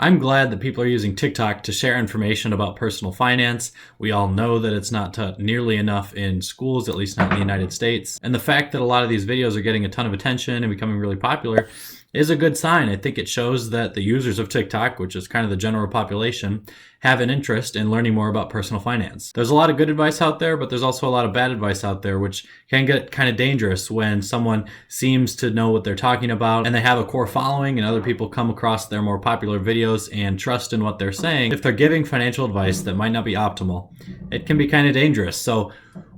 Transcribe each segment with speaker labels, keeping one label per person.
Speaker 1: I'm glad that people are using TikTok to share information about personal finance. We all know that it's not taught nearly enough in schools, at least not in the United States. And the fact that a lot of these videos are getting a ton of attention and becoming really popular is a good sign. I think it shows that the users of TikTok, which is kind of the general population, have an interest in learning more about personal finance. There's a lot of good advice out there, but there's also a lot of bad advice out there, which can get kind of dangerous when someone seems to know what they're talking about and they have a core following and other people come across their more popular videos and trust in what they're saying. If they're giving financial advice that might not be optimal, it can be kind of dangerous. So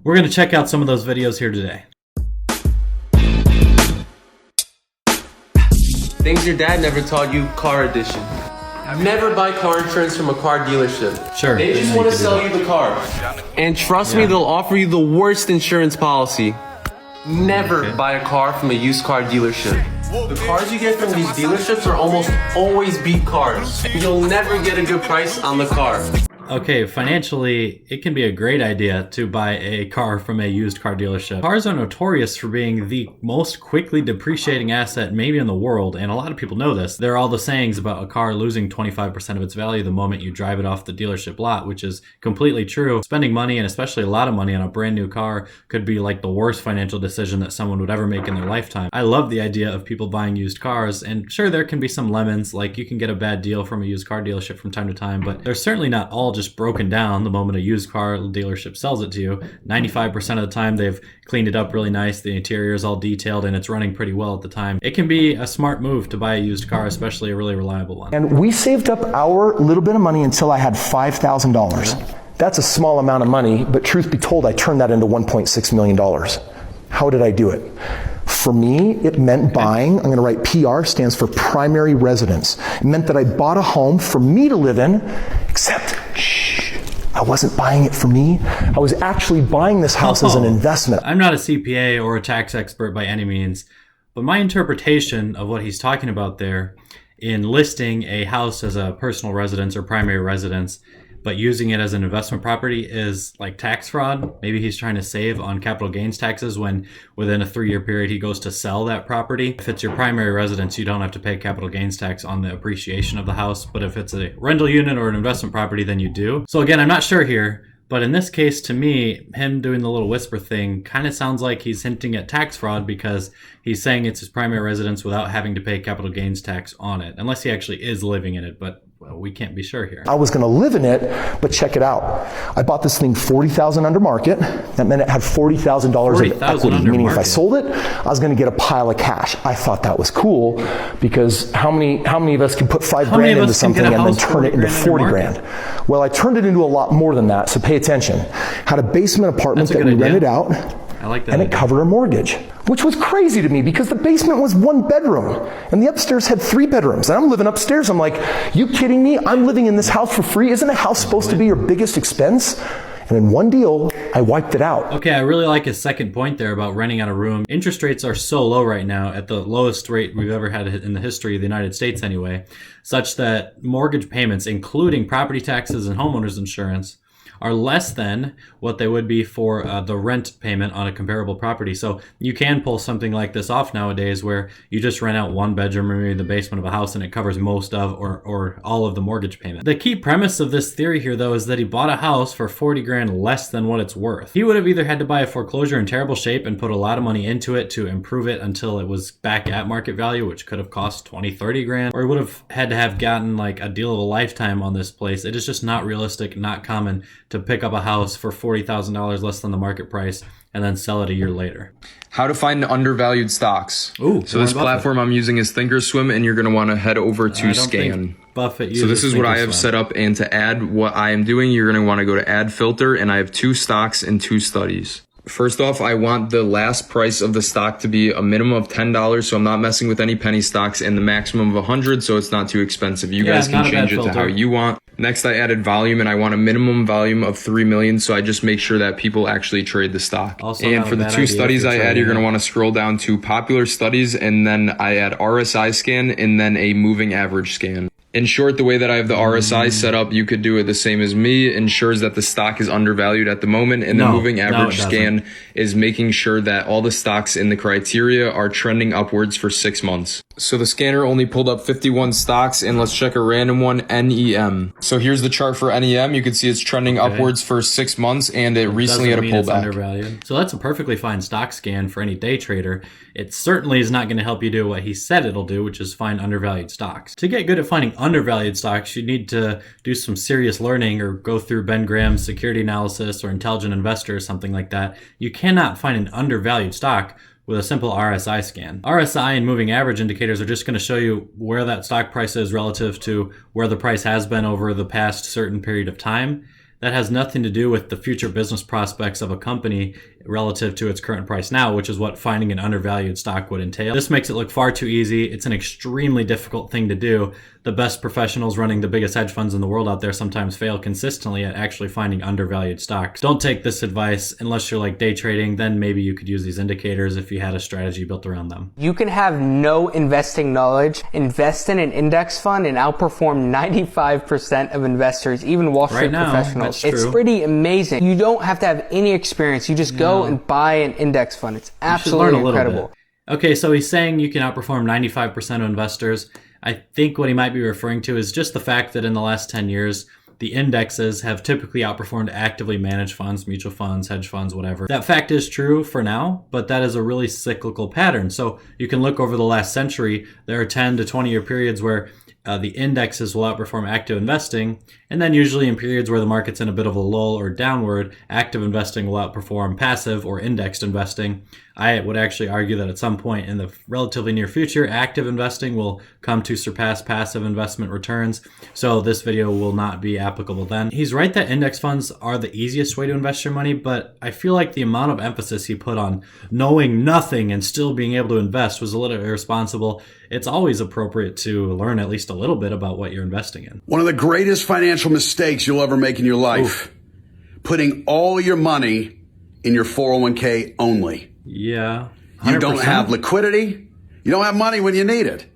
Speaker 1: we're going to check out some of those videos here today.
Speaker 2: Things your dad never taught you, car edition. Never buy car insurance from a car dealership.
Speaker 1: Sure.
Speaker 2: They just want to sell you the car. And trust me, they'll offer you the worst insurance policy. Never buy a car from a used car dealership. The cars you get from these dealerships are almost always beat cars. You'll never get a good price on the car.
Speaker 1: Okay, financially, it can be a great idea to buy a car from a used car dealership. Cars are notorious for being the most quickly depreciating asset maybe in the world, and a lot of people know this. There are all the sayings about a car losing 25% of its value the moment you drive it off the dealership lot, which is completely true. Spending money, and especially a lot of money on a brand new car, could be like the worst financial decision that someone would ever make in their lifetime. I love the idea of people buying used cars, and sure, there can be some lemons, like you can get a bad deal from a used car dealership from time to time, but they're certainly not all just broken down the moment a used car dealership sells it to you. 95% of the time they've cleaned it up really nice, the interior is all detailed, and it's running pretty well at the time. It can be a smart move to buy a used car, especially a really reliable one.
Speaker 3: And we saved up our little bit of money until I had $5,000. That's a small amount of money, but truth be told, I turned that into $1.6 million. How did I do it? For me, it meant buying. I'm going to write PR, stands for primary residence. It meant that I bought a home for me to live in, except, I wasn't buying it for me. I was actually buying this house as an investment.
Speaker 1: I'm not a CPA or a tax expert by any means, but my interpretation of what he's talking about there in listing a house as a personal residence or primary residence, but using it as an investment property is like tax fraud. Maybe he's trying to save on capital gains taxes when within a 3-year period he goes to sell that property. If it's your primary residence, you don't have to pay capital gains tax on the appreciation of the house. But if it's a rental unit or an investment property, then you do. So again, I'm not sure here, but in this case, to me, him doing the little whisper thing kind of sounds like he's hinting at tax fraud because he's saying it's his primary residence without having to pay capital gains tax on it, unless he actually is living in it. But well, we can't be sure here.
Speaker 3: I was going to live in it, but check it out. I bought this thing $40,000 under market. That meant it had $40,000 of equity, meaning if I sold it, I was going to get a pile of cash. I thought that was cool because how many of us can put $5,000 into something and then turn it into 40 grand? Well, I turned it into a lot more than that, so pay attention. Had a basement apartment that we rented out.
Speaker 1: I like that.
Speaker 3: And it covered our mortgage, which was crazy to me because the basement was 1 bedroom and the upstairs had 3 bedrooms. And I'm living upstairs. I'm like, you kidding me? I'm living in this house for free. Isn't a house supposed to be your biggest expense? And in one deal, I wiped it out.
Speaker 1: Okay, I really like his second point there about renting out a room. Interest rates are so low right now, at the lowest rate we've ever had in the history of the United States anyway, such that mortgage payments, including property taxes and homeowners insurance, are less than what they would be for the rent payment on a comparable property. So you can pull something like this off nowadays where you just rent out 1 bedroom or maybe the basement of a house and it covers most of or all of the mortgage payment. The key premise of this theory here though is that he bought a house for 40 grand less than what it's worth. He would have either had to buy a foreclosure in terrible shape and put a lot of money into it to improve it until it was back at market value, which could have cost 20, 30 grand, or he would have had to have gotten like a deal of a lifetime on this place. It is just not realistic, not common to pick up a house for $40,000 less than the market price and then sell it a year later.
Speaker 4: How to find undervalued stocks.
Speaker 1: Ooh,
Speaker 4: so this platform I'm using is Thinkorswim, and you're going to want to head over to Scan.
Speaker 1: Buffett
Speaker 4: so this is what I have set up, and to add what I am doing, you're going to want to go to Add Filter, and I have 2 stocks and 2 studies. First off, I want the last price of the stock to be a minimum of $10, so I'm not messing with any penny stocks, and the maximum of 100, so it's not too expensive. You guys can change it to how you want. Next, I added volume, and I want a minimum volume of 3 million, so I just make sure that people actually trade the stock.
Speaker 1: Also,
Speaker 4: and for the 2 studies I add, you're going to want to scroll down to popular studies, and then I add RSI scan, and then a moving average scan. In short, the way that I have the RSI set up, you could do it the same as me, ensures that the stock is undervalued at the moment, and the moving average scan is making sure that all the stocks in the criteria are trending upwards for 6 months. So the scanner only pulled up 51 stocks, and let's check a random one, NEM. So here's the chart for NEM. You can see it's trending upwards for 6 months, and it recently had a pullback.
Speaker 1: Undervalued. So that's a perfectly fine stock scan for any day trader. It certainly is not going to help you do what he said it'll do, which is find undervalued stocks. To get good at finding undervalued stocks, you need to do some serious learning or go through Ben Graham's security analysis or Intelligent Investor or something like that. You cannot find an undervalued stock with a simple RSI scan. RSI and moving average indicators are just going to show you where that stock price is relative to where the price has been over the past certain period of time. That has nothing to do with the future business prospects of a company relative to its current price now, which is what finding an undervalued stock would entail. This makes it look far too easy. It's an extremely difficult thing to do. The best professionals running the biggest hedge funds in the world out there sometimes fail consistently at actually finding undervalued stocks. Don't take this advice unless you're like day trading. Then maybe you could use these indicators if you had a strategy built around them.
Speaker 5: You can have no investing knowledge, invest in an index fund, and outperform 95% of investors, even Wall Street professionals. It's pretty amazing. You don't have to have any experience. You just go and buy an index fund. It's absolutely incredible.
Speaker 1: Okay, so he's saying you can outperform 95% of investors. I think what he might be referring to is just the fact that in the last 10 years, the indexes have typically outperformed actively managed funds, mutual funds, hedge funds, whatever. That fact is true for now, but that is a really cyclical pattern. So you can look over the last century, there are 10 to 20 year periods where the indexes will outperform active investing. And then usually in periods where the market's in a bit of a lull or downward, active investing will outperform passive or indexed investing. I would actually argue that at some point in the relatively near future, active investing will come to surpass passive investment returns. So this video will not be applicable then. He's right that index funds are the easiest way to invest your money, but I feel like the amount of emphasis he put on knowing nothing and still being able to invest was a little irresponsible. It's always appropriate to learn at least a little bit about what you're investing in.
Speaker 6: One of the greatest financial mistakes you'll ever make in your life, putting all your money in your 401k only.
Speaker 1: Yeah. 100%.
Speaker 6: You don't have liquidity. You don't have money when you need it.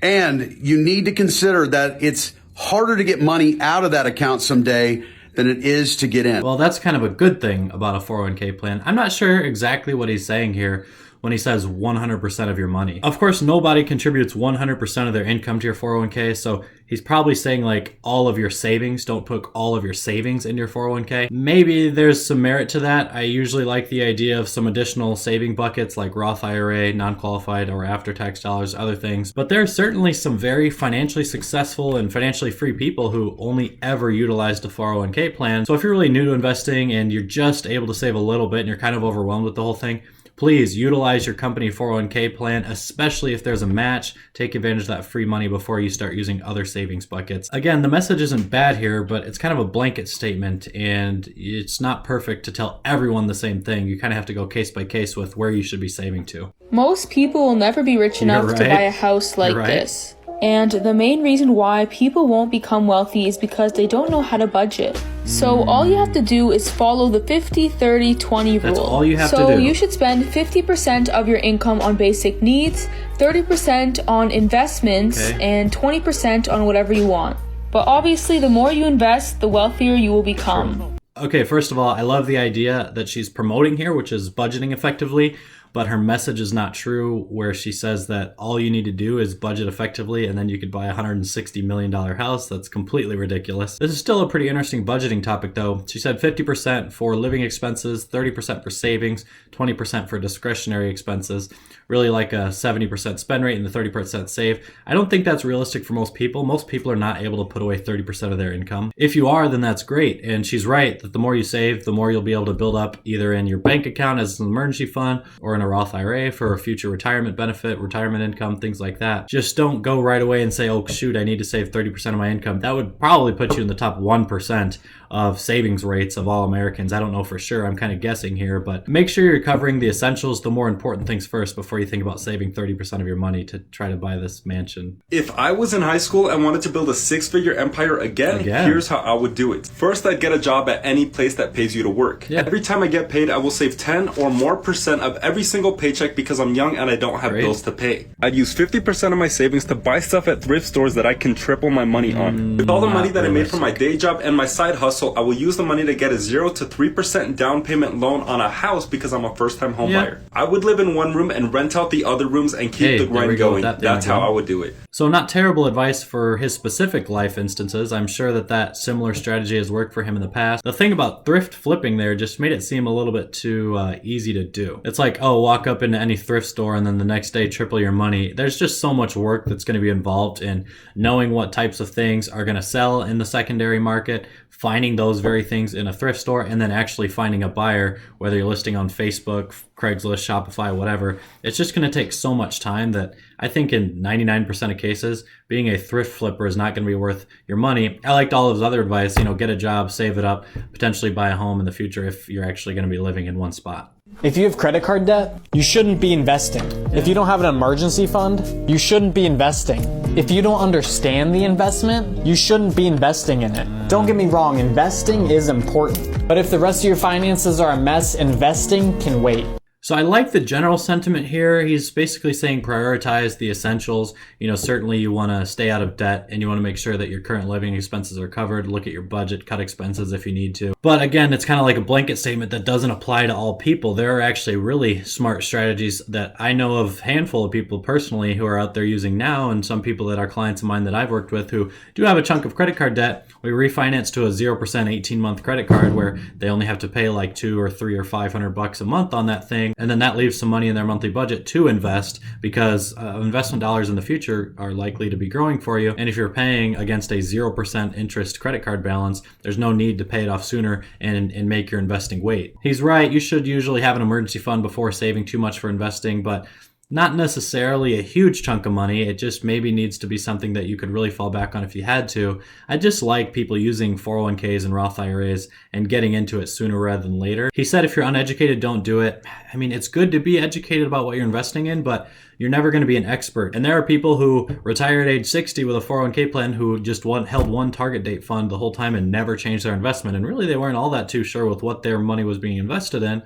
Speaker 6: And you need to consider that it's harder to get money out of that account someday than it is to get in.
Speaker 1: Well, that's kind of a good thing about a 401k plan. I'm not sure exactly what he's saying here when he says 100% of your money. Of course, nobody contributes 100% of their income to your 401k, so he's probably saying like all of your savings. Don't put all of your savings in your 401k. Maybe there's some merit to that. I usually like the idea of some additional saving buckets like Roth IRA, non-qualified or after-tax dollars, other things. But there are certainly some very financially successful and financially free people who only ever utilized a 401k plan. So if you're really new to investing and you're just able to save a little bit and you're kind of overwhelmed with the whole thing, please utilize your company 401k plan, especially if there's a match. Take advantage of that free money before you start using other savings buckets. Again, the message isn't bad here, but it's kind of a blanket statement and it's not perfect to tell everyone the same thing. You kind of have to go case by case with where you should be saving to.
Speaker 7: Most people will never be rich enough to buy a house like this. And the main reason why people won't become wealthy is because they don't know how to budget. So all you have to do is follow the 50-30-20 rule.
Speaker 1: That's all you have to do.
Speaker 7: So you should spend 50% of your income on basic needs, 30% on investments, and 20% on whatever you want. But obviously, the more you invest, the wealthier you will become.
Speaker 1: Okay, first of all, I love the idea that she's promoting here, which is budgeting effectively. But her message is not true where she says that all you need to do is budget effectively and then you could buy a $160 million house. That's completely ridiculous. This is still a pretty interesting budgeting topic though. She said 50% for living expenses, 30% for savings, 20% for discretionary expenses. Really like a 70% spend rate and the 30% save. I don't think that's realistic for most people. Most people are not able to put away 30% of their income. If you are, then that's great. And she's right that the more you save, the more you'll be able to build up either in your bank account as an emergency fund or in a Roth IRA for a future retirement benefit, retirement income, things like that. Just don't go right away and say, oh shoot, I need to save 30% of my income. That would probably put you in the top 1% of savings rates of all Americans. I don't know for sure. I'm kind of guessing here, but make sure you're covering the essentials, the more important things first before you think about saving 30% of your money to try to buy this mansion.
Speaker 8: If I was in high school and wanted to build a six-figure empire again, here's how I would do it. First, I'd get a job at any place that pays you to work. Every time I get paid, I will save 10 or more % of every single paycheck because I'm young and I don't have bills to pay. I'd use 50% of my savings to buy stuff at thrift stores that I can triple my money on. With all the money that I made from my day job and my side hustle, I will use the money to get a 0 to 3% down payment loan on a house because I'm a first-time home buyer. I would live in one room and rent out the other rooms and keep the grind going. That's how I would do it.
Speaker 1: So not terrible advice for his specific life instances. I'm sure that similar strategy has worked for him in the past. The thing about thrift flipping there just made it seem a little bit too easy to do. It's like, oh, walk up into any thrift store and then the next day triple your money. There's just so much work that's going to be involved in knowing what types of things are going to sell in the secondary market, finding those very things in a thrift store, and then actually finding a buyer, whether you're listing on Facebook, Craigslist, Shopify, whatever. It's just going to take so much time that I think in 99% of cases, being a thrift flipper is not going to be worth your money. I liked all of his other advice, get a job, save it up, potentially buy a home in the future if you're actually going to be living in one spot.
Speaker 9: If you have credit card debt, you shouldn't be investing. If you don't have an emergency fund, you shouldn't be investing. If you don't understand the investment, you shouldn't be investing in it. Don't get me wrong, investing is important. But if the rest of your finances are a mess, investing can wait.
Speaker 1: So I like the general sentiment here. He's basically saying prioritize the essentials. Certainly you want to stay out of debt and you want to make sure that your current living expenses are covered. Look at your budget, cut expenses if you need to. But again, it's kind of like a blanket statement that doesn't apply to all people. There are actually really smart strategies that I know of a handful of people personally who are out there using now, and some people that are clients of mine that I've worked with who do have a chunk of credit card debt. We refinance to a 0% 18-month credit card where they only have to pay like $200 or $300 or $500 a month on that thing. And then that leaves some money in their monthly budget to invest because investment dollars in the future are likely to be growing for you. And if you're paying against a 0% interest credit card balance, there's no need to pay it off sooner and make your investing wait. He's right. You should usually have an emergency fund before saving too much for investing, but not necessarily a huge chunk of money. It just maybe needs to be something that you could really fall back on if you had to. I just like people using 401ks and Roth IRAs and getting into it sooner rather than later. He said if you're uneducated, don't do it. I mean, it's good to be educated about what you're investing in, but you're never going to be an expert. And there are people who retire at age 60 with a 401k plan who just held one target date fund the whole time and never changed their investment. And really, they weren't all that too sure with what their money was being invested in.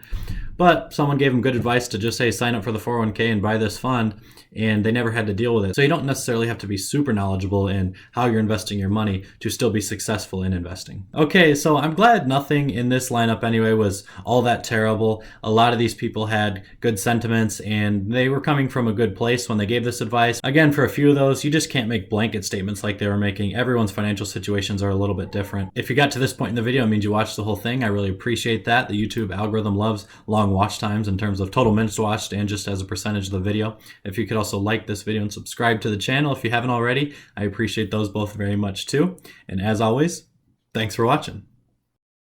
Speaker 1: But someone gave them good advice to just say, sign up for the 401k and buy this fund, and they never had to deal with it. So you don't necessarily have to be super knowledgeable in how you're investing your money to still be successful in investing. Okay, so I'm glad nothing in this lineup anyway was all that terrible. A lot of these people had good sentiments and they were coming from a good place when they gave this advice. Again, for a few of those, you just can't make blanket statements like they were making. Everyone's financial situations are a little bit different. If you got to this point in the video, it means you watched the whole thing. I really appreciate that. The YouTube algorithm loves long watch times in terms of total minutes watched and just as a percentage of the video. If you could also like this video and subscribe to the channel if you haven't already, I appreciate those both very much too. And as always, thanks for watching.